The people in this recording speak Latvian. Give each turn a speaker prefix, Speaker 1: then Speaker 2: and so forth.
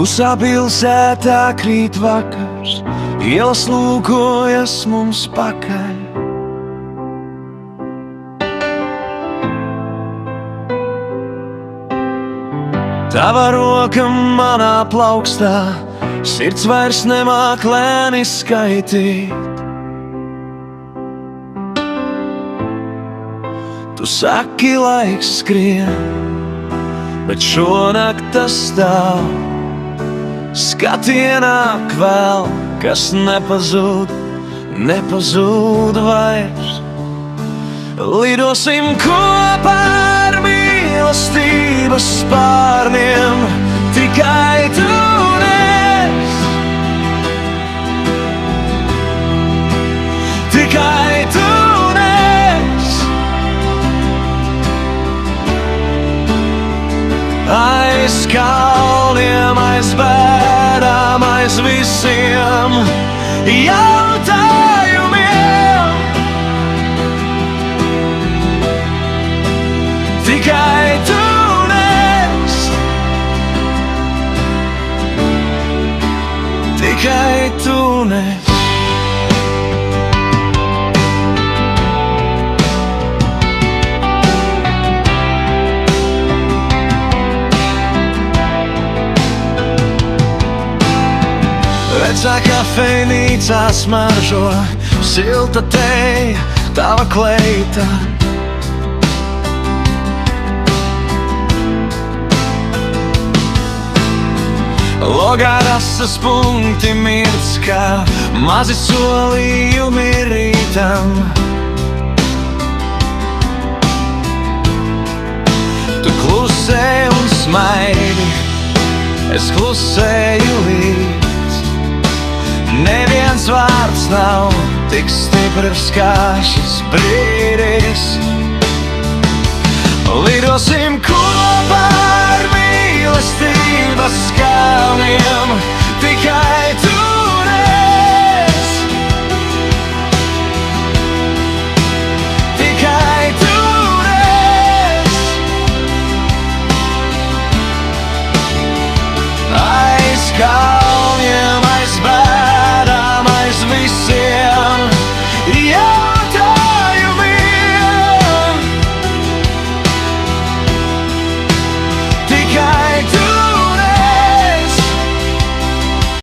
Speaker 1: Klusā pilsētā krīt vakars, ielas lūkojas mums pakaļ. Tava roka manā plaukstā, sirds vairs nemāk lēni skaitīt. Tu saki, laiks skrien, bet šonakt tas stāv. Skatienā kvēl, kas nepazūd, nepazūd vairs. Lidosim kopā ar mīlestības spārniem, tikai tu un es. Tikai tu un es. Aiz kalniem, aiz bēdām, aiz visiem jautājumiem. Tikai tu un es. Tikai tu un es. Vecā kafejnīcā smaržo silta teja, tava kleita. Logā rasas punkti mirts, kā mazi solījumi rītam. Tu klusē un smaidi, es klusēju līdz. Neviens vārds nav tik stiprs kā šis brīdis. Lidosim kopā ar mīlestības kalniem,